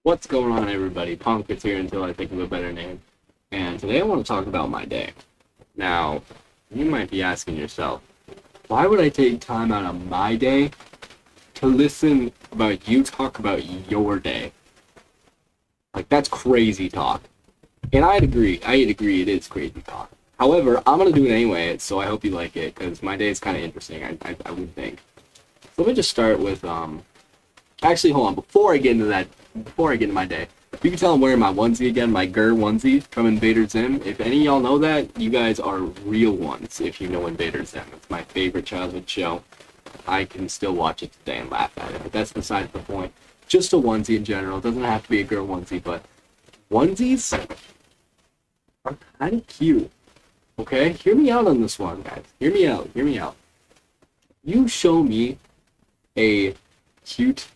What's going on, everybody? Punk is here until I think of a better name. And today I want to talk about my day. Now, you might be asking yourself, why would I take time out of my day to listen about you talk about your day? Like, that's crazy talk. And I'd agree. It is crazy talk. However, I'm going to do it anyway, so I hope you like it, because my day is kind of interesting, I would think. So let me just start with, actually, hold on. Before I get into my day, you can tell I'm wearing my onesie again, my Gur onesie from Invader Zim. If any of y'all know that, you guys are real ones if you know Invader Zim. It's my favorite childhood show. I can still watch it today and laugh at it, but that's besides the point. Just a onesie in general. It doesn't have to be a girl onesie, but onesies are kind of cute. Okay? Hear me out on this one, guys. Hear me out. Hear me out. You show me a cute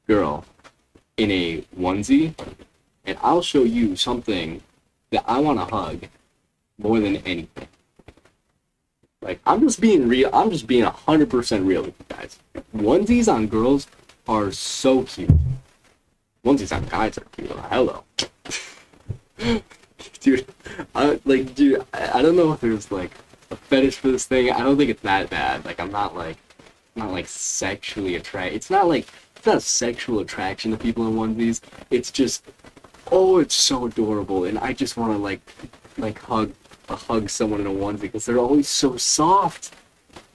girl in a onesie, and I'll show you something that I want to hug more than anything. Like, I'm just being real. I'm just being 100% real with you guys. Onesies on girls are so cute. Onesies on guys are cute. Hello. Dude, I don't know if there's, like, a fetish for this thing. I don't think it's that bad. Like, I'm not sexually attracted. It's not a sexual attraction to people in onesies. It's just, oh, it's so adorable, and I just want to hug someone in a onesie because they're always so soft.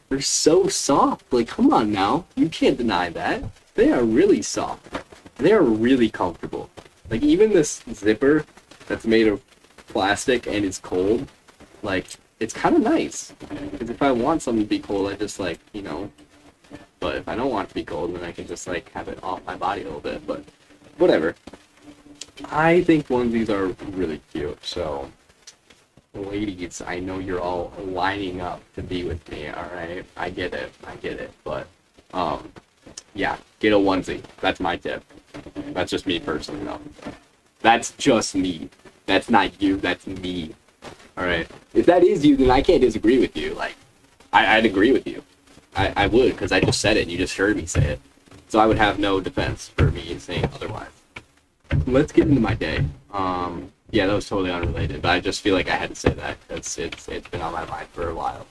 They're so soft. Like, come on now, you can't deny that. They are really soft. They are really comfortable. Like, even this zipper that's made of plastic and is cold, like, it's kind of nice. Because if I want something to be cold, I just but if I don't want it to be cold, then I can just, have it off my body a little bit. But whatever. I think onesies are really cute. So, ladies, I know you're all lining up to be with me, alright? I get it. But, yeah, get a onesie. That's my tip. That's just me personally, though. That's just me. That's not you. That's me. Alright? If that is you, then I can't disagree with you. I'd agree with you. I would, because I just said it, and you just heard me say it. So I would have no defense for me saying otherwise. Let's get into my day. Yeah, that was totally unrelated, but I just feel like I had to say that, because it's been on my mind for a while.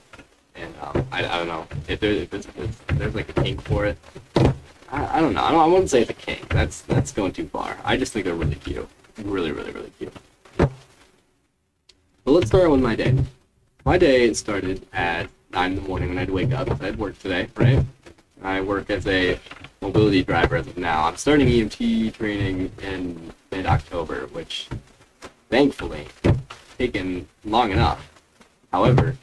And I don't know, if there's like a kink for it. I don't know, I wouldn't say it's a kink, that's going too far. I just think they're really cute. Really, really, really cute. But let's start with my day. My day started at 9 in the morning when I had to wake up. I had work today, right? I work as a mobility driver as of now. I'm starting EMT training in mid-October, which thankfully taken long enough. However,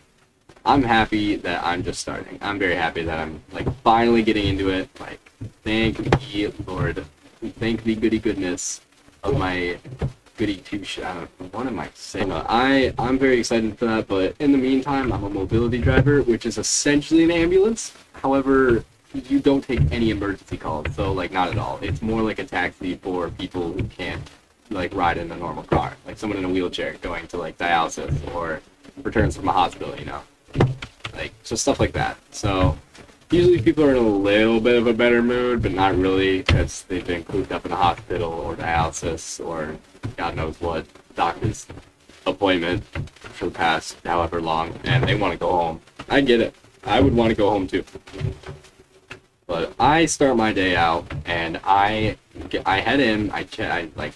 I'm happy that I'm just starting. I'm very happy that I'm finally getting into it. Thank the Lord. Thank the goody goodness of my goody two-shot. What am I saying? I'm very excited for that, but in the meantime, I'm a mobility driver, which is essentially an ambulance. However, you don't take any emergency calls, so not at all. It's more like a taxi for people who can't ride in a normal car, like someone in a wheelchair going to dialysis or returns from a hospital, just stuff like that. So usually people are in a little bit of a better mood, but not really, because they've been cooped up in a hospital or dialysis or God knows what doctor's appointment for the past however long, and they want to go home. I get it. I would want to go home too. But I start my day out, and I head in, I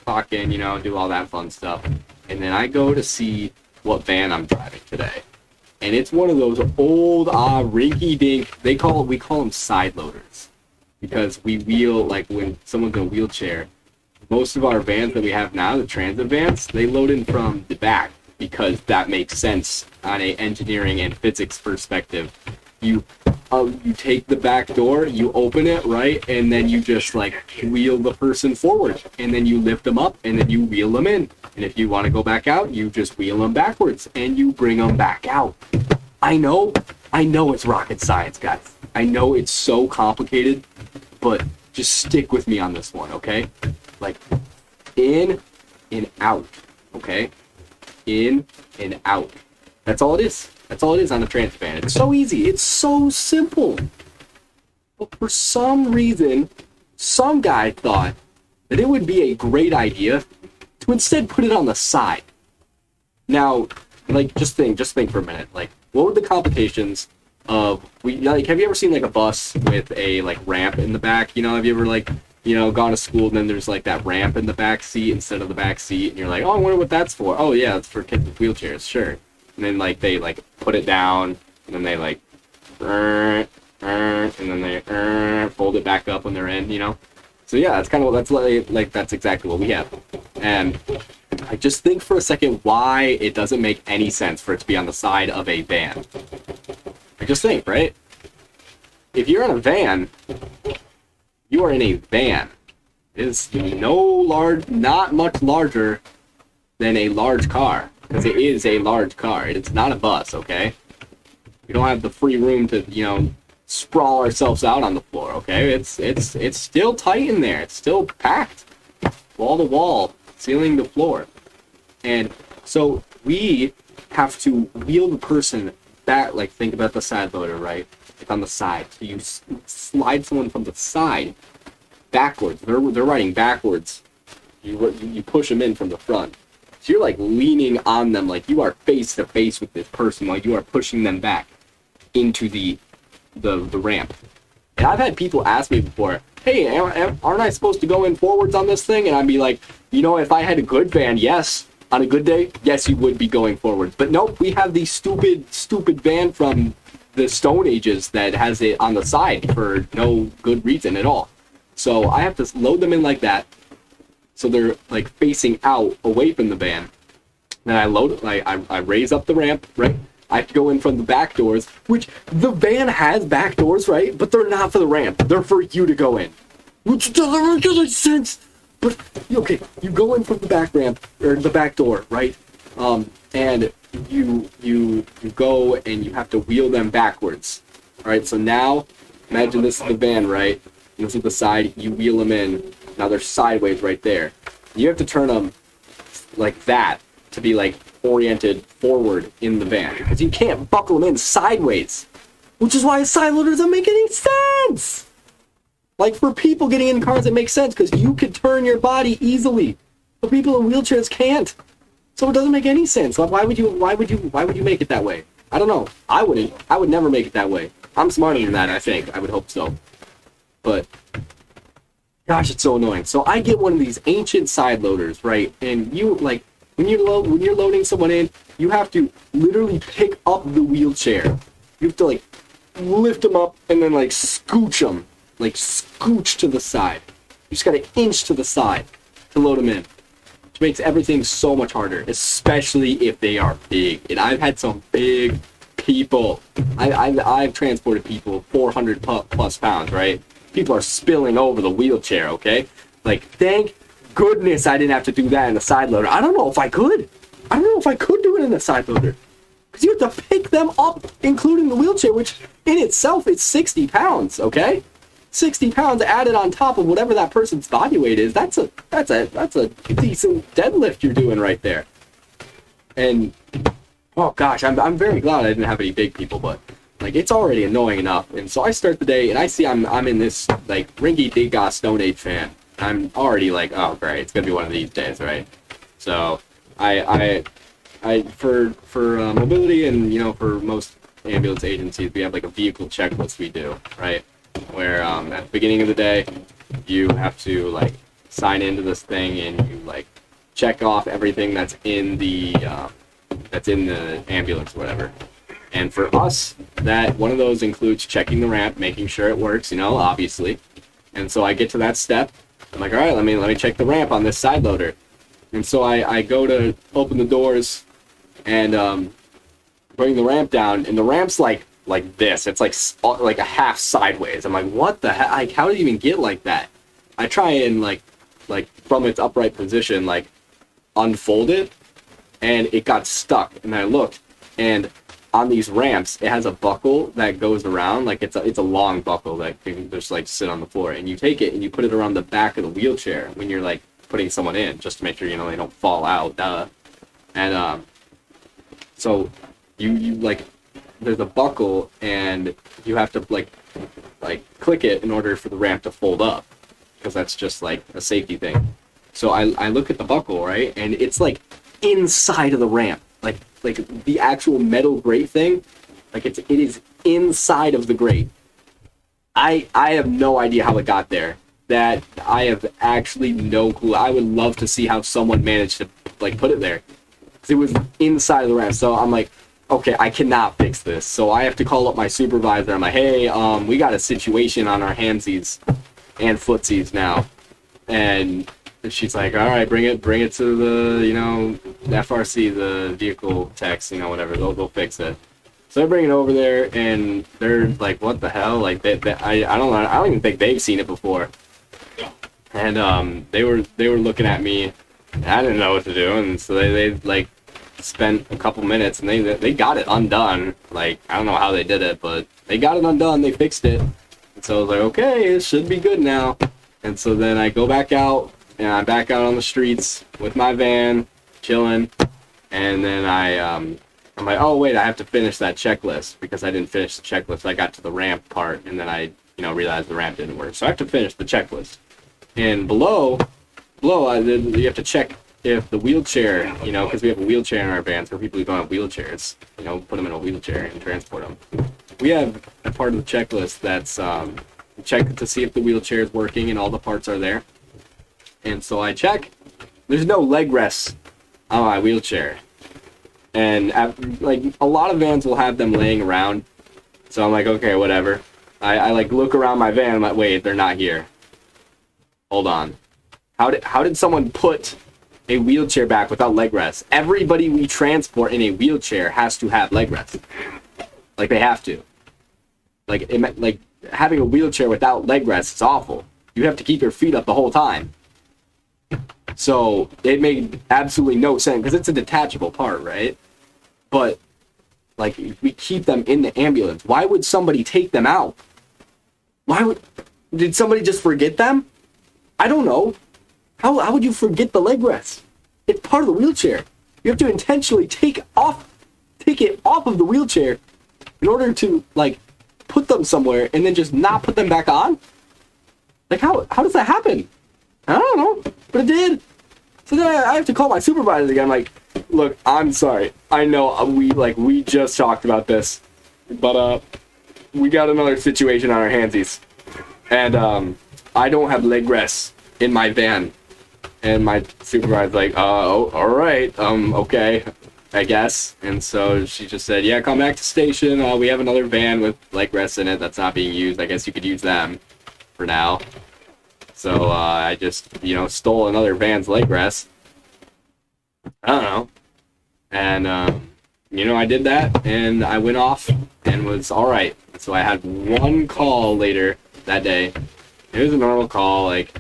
clock in, do all that fun stuff, and then I go to see what van I'm driving today. And it's one of those old, rinky-dink, we call them side loaders. Because we wheel, when someone's in a wheelchair, most of our vans that we have now, the transit vans, they load in from the back, because that makes sense on a engineering and physics perspective. You take the back door, you open it, right, and then you just wheel the person forward, and then you lift them up, and then you wheel them in. And if you want to go back out, you just wheel them backwards, and you bring them back out. I know it's rocket science, guys. I know it's so complicated, but just stick with me on this one, okay? In and out, okay? In and out. That's all it is. That's all it is on a transit van. It's so easy. It's so simple. But for some reason, some guy thought that it would be a great idea to instead put it on the side. Now, like, just think for a minute. Like, what would the complications of have you ever seen like a bus with a like ramp in the back? You know, have you ever like, you know, gone to school and then there's like that ramp in the back seat instead of the back seat, and you're like, oh, I wonder what that's for. Oh yeah, it's for kids with wheelchairs, sure. And then like they like put it down, and then they like, and then they fold it back up when they're in, you know. So yeah, that's kind of what that's exactly what we have. And I just think for a second why it doesn't make any sense for it to be on the side of a van. I just think, right? If you're in a van, you are in a van. It is not much larger than a large car, because it is a large car. It's not a bus, okay? We don't have the free room to, you know, sprawl ourselves out on the floor, okay? It's still tight in there. It's still packed, wall to wall, ceiling to floor. And so we have to wheel the person back. Like, think about the side loader, right? It's on the side. So you slide someone from the side backwards. They're riding backwards. You push them in from the front. So you're like leaning on them, like you are face to face with this person, like you are pushing them back into the ramp. And I've had people ask me before, hey, aren't I supposed to go in forwards on this thing? And I'd be like, you know, if I had a good van, yes. On a good day, yes, you would be going forwards. But nope, we have the stupid van from the Stone Ages that has it on the side for no good reason at all. So I have to load them in like that, so they're like facing out away from the van. Then I raise up the ramp, right? I have to go in from the back doors, which the van has back doors, right? But they're not for the ramp. They're for you to go in, which doesn't make any sense. But okay, you go in from the back ramp or the back door, right? And you go and you have to wheel them backwards. All right. So now, imagine this is the van, right? And this is the side. You wheel them in. Now they're sideways right there. You have to turn them like that to be like oriented forward in the van, because you can't buckle them in sideways. Which is why a side loader doesn't make any sense. Like, for people getting in cars, it makes sense because you could turn your body easily, but people in wheelchairs can't. So it doesn't make any sense. Like, why would you make it that way? I don't know. I wouldn't. I would never make it that way. I'm smarter than that, I think. I would hope so. But gosh, it's so annoying. So I get one of these ancient side loaders, right? And you like when you're loading someone in, you have to literally pick up the wheelchair. You have to like lift them up and then like scooch them. Like, scooch to the side. You just got an inch to the side to load them in. Which makes everything so much harder, especially if they are big. And I've had some big people. I've transported people 400 plus pounds, right? People are spilling over the wheelchair, okay? Like, thank goodness I didn't have to do that in a side loader. I don't know if I could. I don't know if I could do it in a side loader. Because you have to pick them up, including the wheelchair, which in itself is 60 pounds, okay? 60 pounds added on top of whatever that person's body weight is. That's a decent deadlift you're doing right there. And oh gosh, I'm very glad I didn't have any big people, but like it's already annoying enough. And so I start the day and I see I'm in this like rinky-dink Stone Age fan. I'm already like, oh great, it's gonna be one of these days, right? So I for mobility and you know for most ambulance agencies we have like a vehicle checklist we do, right? Where at the beginning of the day you have to like sign into this thing and you like check off everything that's in the ambulance or whatever. And for us, that one of those includes checking the ramp, making sure it works, you know, obviously. And so I get to that step. I'm like, all right, let me check the ramp on this side loader. And so I go to open the doors and bring the ramp down, and the ramp's like this. It's like a half sideways. I'm like, what the heck? Like, how did you even get like that? I try and like from its upright position, like unfold it, and it got stuck. And I looked, and on these ramps, it has a buckle that goes around. Like it's a long buckle that can just like sit on the floor. And you take it and you put it around the back of the wheelchair when you're like putting someone in, just to make sure you know they don't fall out. And so you like. There's a buckle and you have to like click it in order for the ramp to fold up. because that's just like a safety thing. So I look at the buckle, right, and it's like inside of the ramp, like the actual metal grate thing, like it is inside of the grate. I have no idea how it got there. That I have actually no clue. I would love to see how someone managed to like put it there. 'Cause it was inside of the ramp. So I'm like, okay, I cannot fix this. So I have to call up my supervisor. I'm like, hey, we got a situation on our handsies and footsies now. And she's like, all right, bring it to the, you know, FRC, the vehicle techs, you know, whatever. They'll fix it. So I bring it over there, and they're like, what the hell? Like, I don't know. I don't even think they've seen it before. And they were looking at me, and I didn't know what to do, and so they like spent a couple minutes, and they got it undone. Like, I don't know how they did it, but they got it undone. They fixed it, and so I was like, okay, it should be good now. And so then I go back out, and I'm back out on the streets with my van, chilling, and then I'm like, oh wait, I have to finish that checklist because I didn't finish the checklist. I got to the ramp part, and then I realized the ramp didn't work, so I have to finish the checklist. And below, you have to check if the wheelchair, you know, because we have a wheelchair in our vans for people who don't have wheelchairs, you know, put them in a wheelchair and transport them. We have a part of the checklist that's check to see if the wheelchair is working and all the parts are there. And so I check. There's no leg rests on my wheelchair. And like a lot of vans will have them laying around. So I'm like, okay, whatever. I like look around my van. I'm like, wait, they're not here. Hold on. How did someone put a wheelchair back without leg rests? Everybody we transport in a wheelchair has to have leg rests. Like they have to. Like having a wheelchair without leg rests is awful. You have to keep your feet up the whole time. So it made absolutely no sense because it's a detachable part, right? But like we keep them in the ambulance. Why would somebody take them out? Did somebody just forget them? I don't know. How would you forget the leg rest? It's part of the wheelchair. You have to intentionally take it off of the wheelchair in order to like put them somewhere and then just not put them back on. Like how does that happen? I don't know, but it did. So then I have to call my supervisor again. I'm like, look, I'm sorry. I know we just talked about this, but we got another situation on our handsies, and I don't have leg rests in my van. And my supervisor's like, oh, all right, okay, I guess. And so she just said, yeah, come back to station. We have another van with leg rests in it that's not being used. I guess you could use them for now. So I just, stole another van's leg rest. I don't know. And, I did that, and I went off and was all right. So I had one call later that day. It was a normal call, like,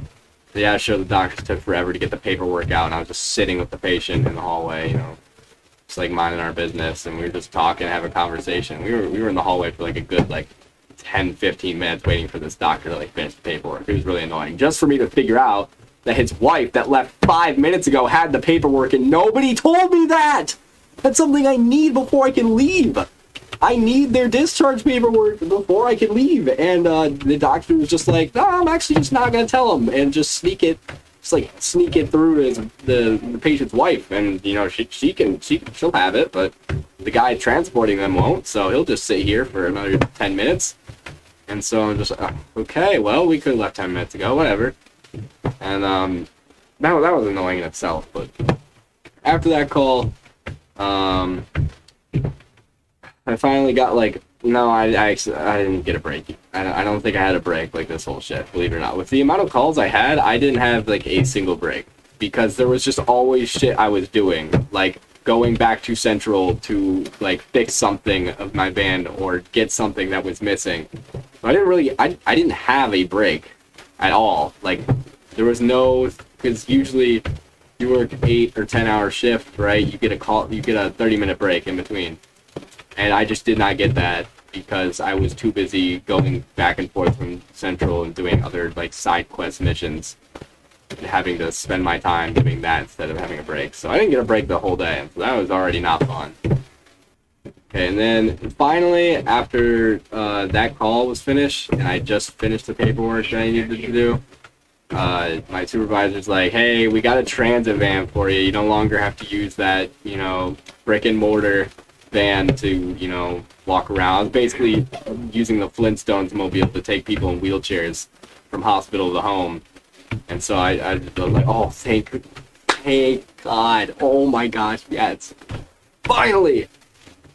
yeah, sure, the doctors took forever to get the paperwork out, and I was just sitting with the patient in the hallway, just, like, minding our business, and we were just talking, having a conversation. We were in the hallway for, like, a good, 10, 15 minutes waiting for this doctor to, finish the paperwork. It was really annoying. Just for me to figure out that his wife that left 5 minutes ago had the paperwork, and nobody told me that! That's something I need before I can leave. I need their discharge paperwork before I can leave. And the doctor was just like, no, I'm actually just not going to tell him. And just sneak it through to the patient's wife. And, she'll have it, but the guy transporting them won't. So he'll just sit here for another 10 minutes. And so I'm just, okay, well, we could have left 10 minutes ago, whatever. And that was annoying in itself. But after that call, I finally got no, I didn't get a break. I don't think I had a break this whole shift, believe it or not. With the amount of calls I had, I didn't have a single break because there was just always shit I was doing, like going back to Central to fix something of my van or get something that was missing. I didn't have a break at all. There was no, because usually you work 8 or 10 hour shift, right? You get a 30-minute break in between. And I just did not get that because I was too busy going back and forth from Central and doing other side quest missions and having to spend my time doing that instead of having a break. So I didn't get a break the whole day, and so that was already not fun. Okay, and then finally, after that call was finished, and I just finished the paperwork that I needed to do, my supervisor's like, hey, we got a transit van for you. You no longer have to use that, brick and mortar van to, walk around. I was basically using the Flintstones mobile to take people in wheelchairs from hospital to home. And so I was like, oh, thank God. Oh my gosh, yes. Finally!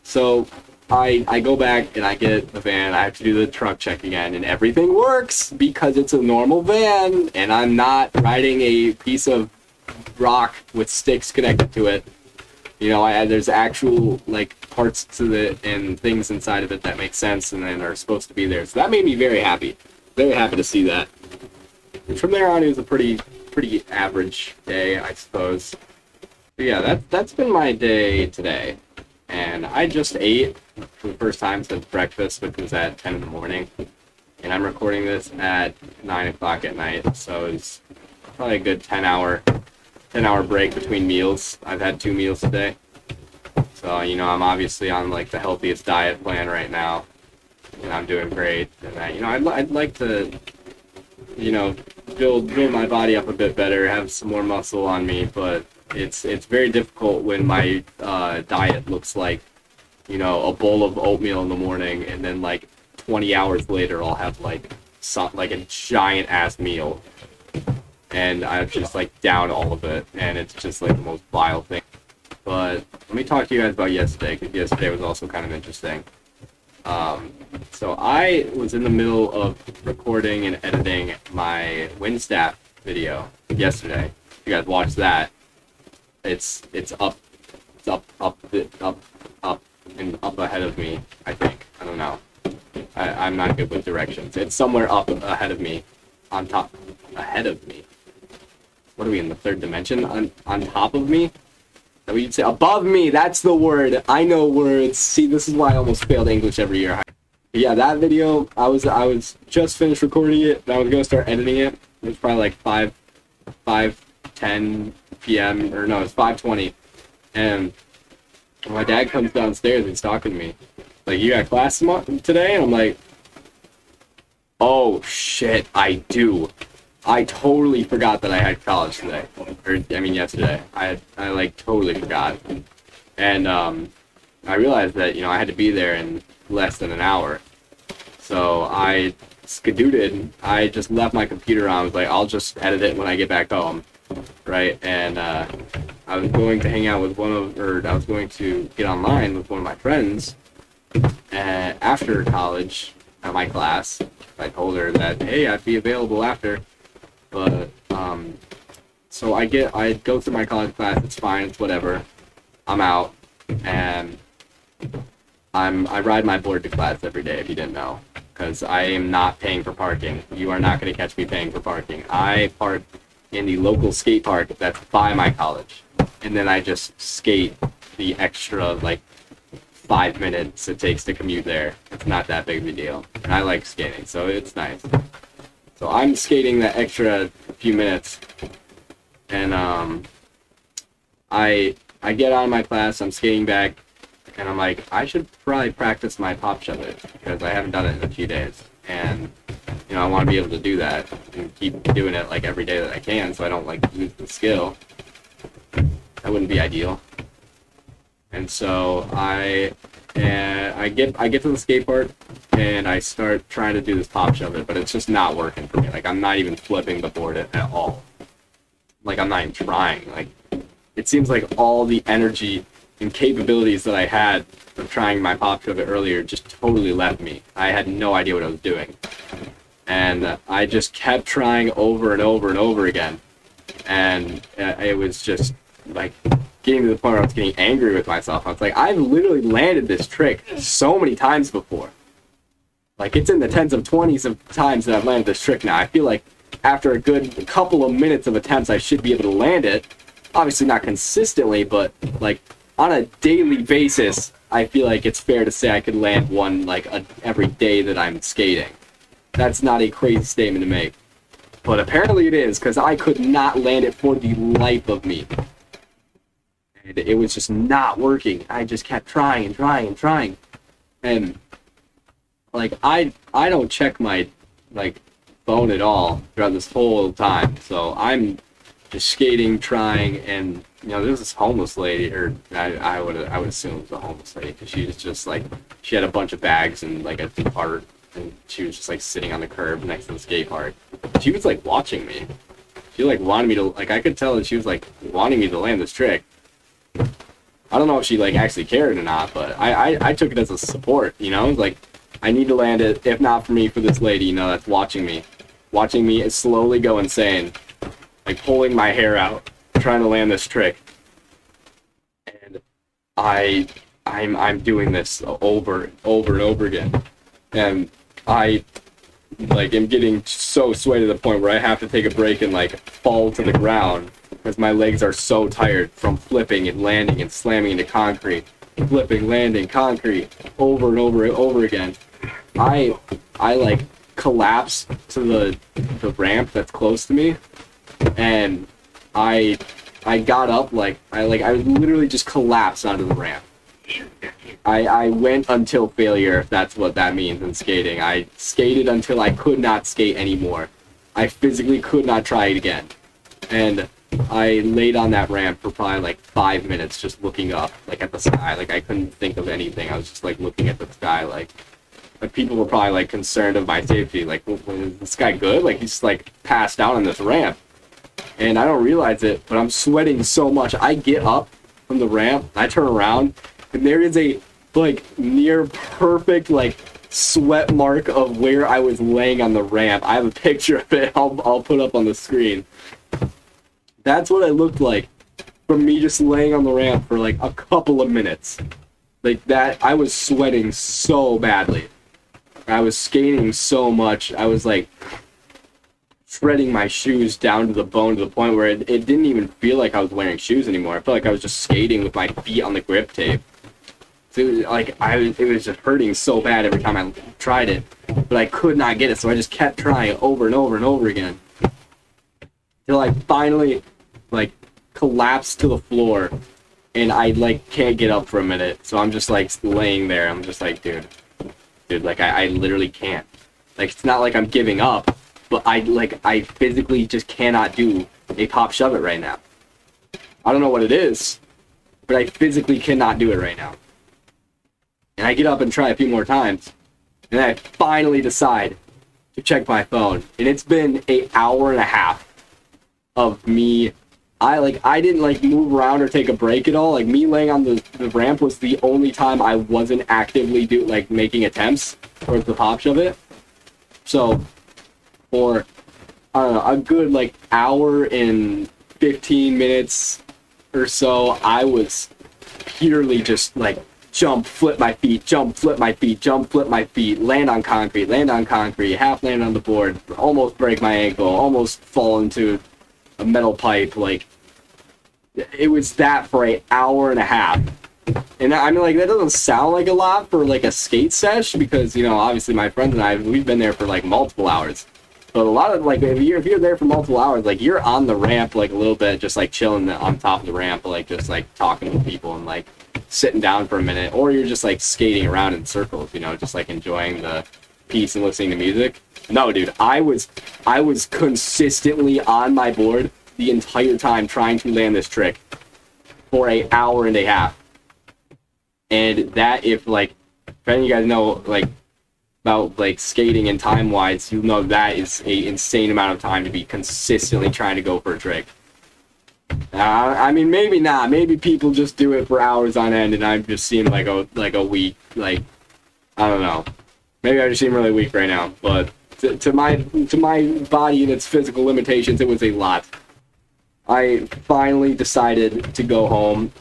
So I go back and I get the van. I have to do the truck check again, and everything works because it's a normal van, and I'm not riding a piece of rock with sticks connected to it. There's actual parts to it and things inside of it that make sense and then are supposed to be there. So that made me very happy to see that. And from there on, it was a pretty average day, I suppose. But yeah, that's been my day today. And I just ate for the first time since breakfast, which was at 10 in the morning. And I'm recording this at 9 o'clock at night, so it's probably a good 10-hour break between meals. I've had 2 meals today. So, I'm obviously on the healthiest diet plan right now. And I'm doing great. And I'd like to, build my body up a bit better, have some more muscle on me, but it's very difficult when my diet looks like, a bowl of oatmeal in the morning, and then 20 hours later I'll have a giant ass meal, and I just down all of it, and it's just the most vile thing. But let me talk to you guys about yesterday, because yesterday was also kind of interesting. So I was in the middle of recording and editing my WinStaff video yesterday. If you guys watched that, it's up and up ahead of me, I think. I don't know. I'm not good with directions. It's somewhere up ahead of me. On top. Ahead of me. What are we in the 3rd dimension? On top of me? That what you'd say? Above me! That's the word! I know words. See, this is why I almost failed English every year. But yeah, that video, I was just finished recording it, and I was gonna start editing it. It was probably 5:10 p.m. or no, it's 5:20, and my dad comes downstairs and he's talking to me, you got class today? And I'm like, oh shit, I do. I totally forgot that I had college today, yesterday. I totally forgot, and I realized that I had to be there in less than an hour, so I skadooted. I just left my computer on. I was like, I'll just edit it when I get back home, right? And I was going to hang out with I was going to get online with one of my friends after college at my class. I told her that, hey, I'd be available after. But, so I go through my college class, it's fine, it's whatever. I'm out, and I ride my board to class every day, if you didn't know, because I am not paying for parking. You are not going to catch me paying for parking. I park in the local skate park that's by my college, and then I just skate the extra, 5 minutes it takes to commute there. It's not that big of a deal, and I like skating, so it's nice. So I'm skating that extra few minutes, and I get out of my class, I'm skating back, and I'm like, I should probably practice my pop shove it, because I haven't done it in a few days, and I want to be able to do that and keep doing it every day that I can, so I don't lose the skill. That wouldn't be ideal. And so I get to the skate park, and I start trying to do this pop shove it, but it's just not working for me. I'm not even flipping the board at all. I'm not even trying. It seems like all the energy and capabilities that I had of trying my pop shove it earlier just totally left me. I had no idea what I was doing. And I just kept trying over and over and over again. And it was just getting to the point where I was getting angry with myself. I was like, I've literally landed this trick so many times before. It's in the tens of 20s of times that I've landed this trick now. I feel like after a good couple of minutes of attempts, I should be able to land it. Obviously not consistently, but on a daily basis, I feel like it's fair to say I could land one every day that I'm skating. That's not a crazy statement to make. But apparently it is, because I could not land it for the life of me. And it was just not working. I just kept trying and trying and trying. And I don't check my phone at all throughout this whole time. So I'm just skating, trying, and there's this homeless lady, or I would assume it was a homeless lady, because she was just like, she had a bunch of bags and like a cart, and she was just like sitting on the curb next to the skate park. She was like watching me. She like wanted me to, like, I could tell that she was like wanting me to land this trick. I don't know if she like actually cared or not, but I took it as a support, like, I need to land it, if not for me, for this lady, that's watching me slowly go insane, like pulling my hair out, trying to land this trick. And I'm doing this over and over again, and I like am getting so sweaty to the point where I have to take a break and like fall to the ground because my legs are so tired from flipping and landing and slamming into concrete, flipping, landing, concrete, over and over and over again. I like collapse to the ramp that's close to me, and I got up, like I literally just collapsed onto the ramp. I went until failure, if that's what that means in skating. I skated until I could not skate anymore. I physically could not try it again. And I laid on that ramp for probably like 5 minutes just looking up, like at the sky. Like I couldn't think of anything. I was just like looking at the sky, like people were probably like concerned of my safety. Like, is this guy good? Like he's like passed out on this ramp. And I don't realize it, but I'm sweating so much. I get up from the ramp, I turn around, and there is a like near perfect like sweat mark of where I was laying on the ramp. I have a picture of it. I'll put up on the screen. That's what I looked like from me just laying on the ramp for like a couple of minutes. Like that, I was sweating so badly. I was skating so much. I was like shredding my shoes down to the bone, to the point where it didn't even feel like I was wearing shoes anymore. I felt like I was just skating with my feet on the grip tape. So it was like it was just hurting so bad every time I tried it, but I could not get it. So I just kept trying over and over and over again till I finally like collapsed to the floor, and I like can't get up for a minute. So I'm just like laying there. I'm just like, dude, like I literally can't. Like it's not like I'm giving up, but I physically just cannot do a pop shove it right now. I don't know what it is, but I physically cannot do it right now. And I get up and try a few more times, and then I finally decide to check my phone. And it's been an hour and a half of me. I didn't like move around or take a break at all. Like me laying on the ramp was the only time I wasn't actively making attempts towards the pop shove it. So for I don't know, a good like hour and 15 minutes or so, I was purely just like jump, flip my feet, jump, flip my feet, jump, flip my feet, land on concrete, half land on the board, almost break my ankle, almost fall into a metal pipe. Like it was that for an hour and a half. And I mean, like, that doesn't sound like a lot for like a skate sesh, because obviously my friends and I, we've been there for like multiple hours. But a lot of like, if you're there for multiple hours, like you're on the ramp like a little bit, just like chilling on top of the ramp, like just like talking with people and like sitting down for a minute, or you're just like skating around in circles, just like enjoying the piece and listening to music. No, dude, I was consistently on my board the entire time trying to land this trick for an hour and a half. And that, if any of you guys know like about like skating and time wise, you know that is a insane amount of time to be consistently trying to go for a trick. I mean, maybe not. Maybe people just do it for hours on end, and I'm just seem like a weak, like, I don't know. Maybe I just seem really weak right now. But to my body and its physical limitations, it was a lot. I finally decided to go home.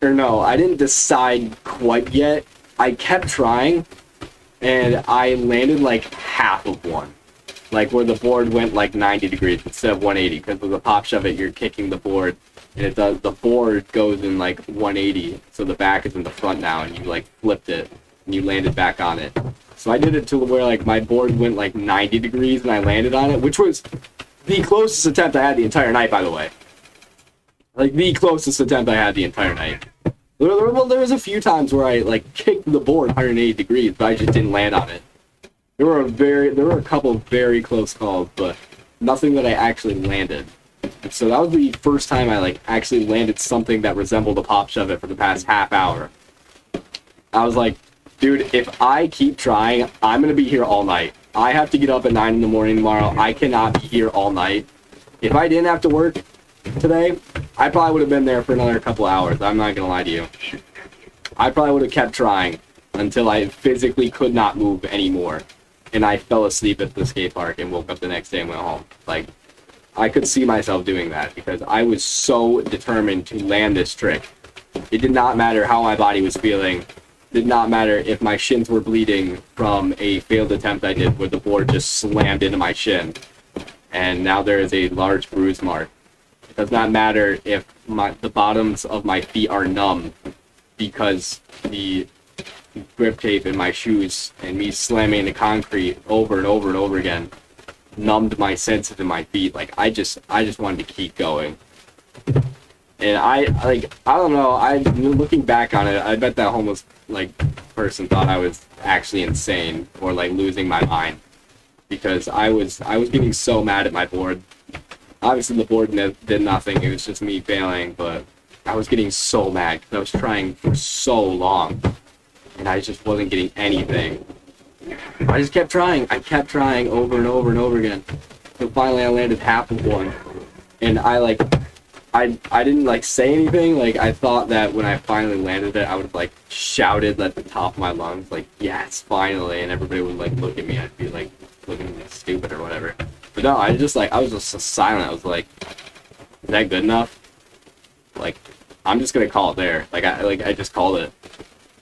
Or no, I didn't decide quite yet. I kept trying, and I landed like half of one. Like where the board went like 90 degrees instead of 180, because with a pop shove it, you're kicking the board, and the board goes in like 180, so the back is in the front now, and you like flipped it, and you landed back on it. So I did it to where like my board went like 90 degrees, and I landed on it, which was the closest attempt I had the entire night, by the way. Like the closest attempt I had the entire night. Well, there was a few times where I like kicked the board 180 degrees, but I just didn't land on it. there were a couple of very close calls, but nothing that I actually landed. And so that was the first time I like actually landed something that resembled a pop shove it for the past half hour. I was like, dude, if I keep trying, I'm gonna be here all night. I have to get up at 9 in the morning tomorrow. I cannot be here all night. If I didn't have to work today, I probably would have been there for another couple hours. I'm not gonna lie to you. I probably would have kept trying until I physically could not move anymore. And I fell asleep at the skate park and woke up the next day and went home. Like, I could see myself doing that because I was so determined to land this trick. It did not matter how my body was feeling. It did not matter if my shins were bleeding from a failed attempt I did where the board just slammed into my shin. And now there is a large bruise mark. It does not matter if the bottoms of my feet are numb because the grip tape in my shoes and me slamming into concrete over and over and over again numbed my senses in my feet. Like I just wanted to keep going. And I don't know, looking back on it, I bet that homeless like person thought I was actually insane or like losing my mind because I was getting so mad at my board. Obviously the board did nothing, it was just me failing, but I was getting so mad because I was trying for so long and I just wasn't getting anything. I just kept trying. I kept trying over and over and over again. So finally I landed half of one. And I didn't like say anything. Like I thought that when I finally landed it, I would have like shouted at the top of my lungs, like, yes, finally, and everybody would like look at me. I'd be like looking at me stupid or whatever. But no, I was just so silent. I was like, is that good enough? Like, I'm just gonna call it there. I just called it.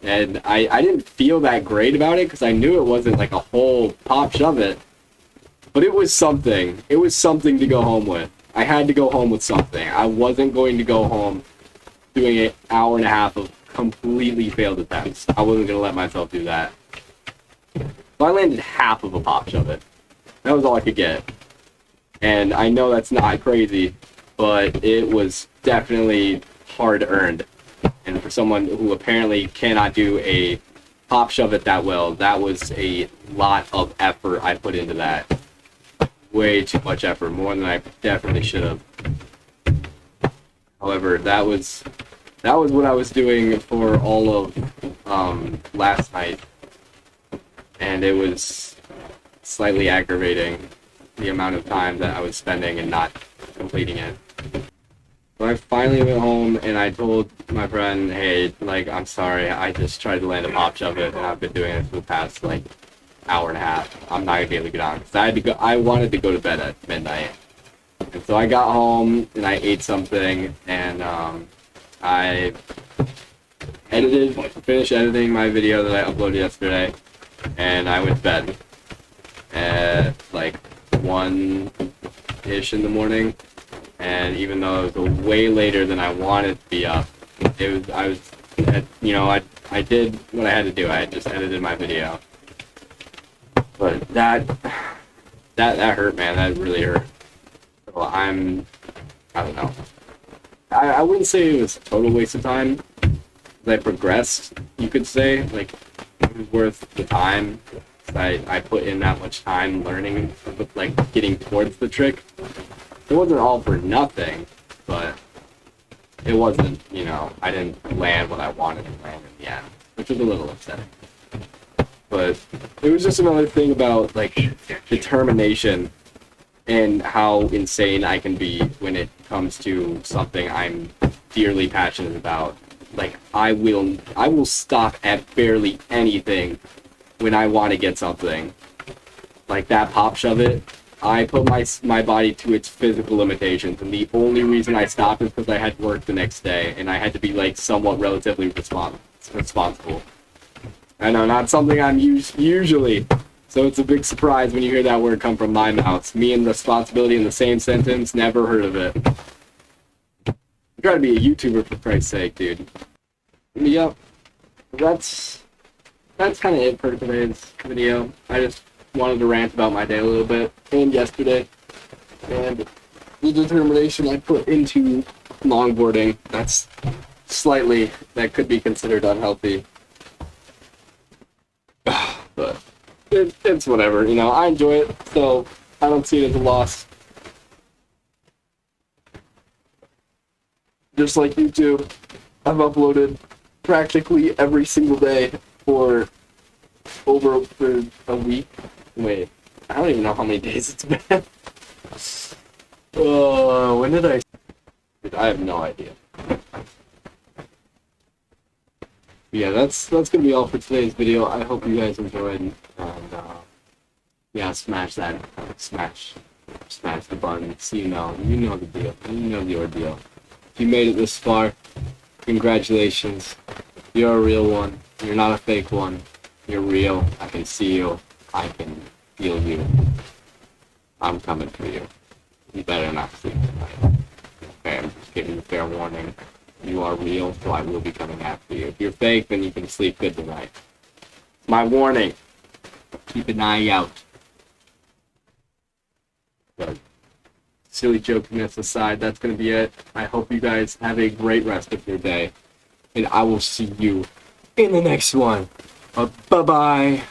And I didn't feel that great about it because I knew it wasn't like a whole pop shove it. But it was something. It was something to go home with. I had to go home with something. I wasn't going to go home doing an hour and a half of completely failed attempts. I wasn't going to let myself do that. So I landed half of a pop shove it. That was all I could get. And I know that's not crazy, but it was definitely hard earned. And for someone who apparently cannot do a pop shove it that well, that was a lot of effort I put into that. Way too much effort, more than I definitely should have. However, that was what I was doing for all of last night, and it was slightly aggravating the amount of time that I was spending and not completing it. So I finally went home and I told my friend, hey, like, I'm sorry, I just tried to land a pop shove it and I've been doing it for the past like hour and a half. I'm not gonna be able to get on because I wanted to go to bed at midnight. And so I got home and I ate something and I finished editing my video that I uploaded yesterday, and I went to bed at like 1-ish in the morning. And even though it was way later than I wanted to be up, I did what I had to do. I had just edited my video. But that hurt, man. That really hurt. So I don't know. I wouldn't say it was a total waste of time. I progressed, you could say. Like, it was worth the time. I put in that much time learning, like, getting towards the trick. It wasn't all for nothing, but it wasn't, I didn't land what I wanted to land in the end, which was a little upsetting. But it was just another thing about, like, determination and how insane I can be when it comes to something I'm dearly passionate about. Like, I will stop at barely anything when I want to get something. Like that pop shove it, I put my body to its physical limitations, and the only reason I stopped is because I had work the next day, and I had to be, like, somewhat relatively responsible. I know, not something I'm usually, so it's a big surprise when you hear that word come from my mouth. Me and responsibility in the same sentence, never heard of it. I'm trying to be a YouTuber, for Christ's sake, dude. Yep, that's kind of it for today's video. I just wanted to rant about my day a little bit, and yesterday, and the determination I put into longboarding. That could be considered unhealthy. But it's whatever, you know. I enjoy it, so I don't see it as a loss. Just like YouTube, I've uploaded practically every single day for over for a week. Wait, I don't even know how many days it's been. When did I have no idea. Yeah, that's gonna be all for today's video. I hope you guys enjoyed, and yeah, smash the button. So you know the deal. You know the ordeal. If you made it this far, congratulations. You're a real one. You're not a fake one. You're real. I can see you. I can feel you. I'm coming for you. You better not sleep tonight. Okay, I'm just giving you fair warning. You are real, so I will be coming after you. If you're fake, then you can sleep good tonight. My warning. Keep an eye out. But silly jokiness aside, that's going to be it. I hope you guys have a great rest of your day. And I will see you in the next one. Bye-bye.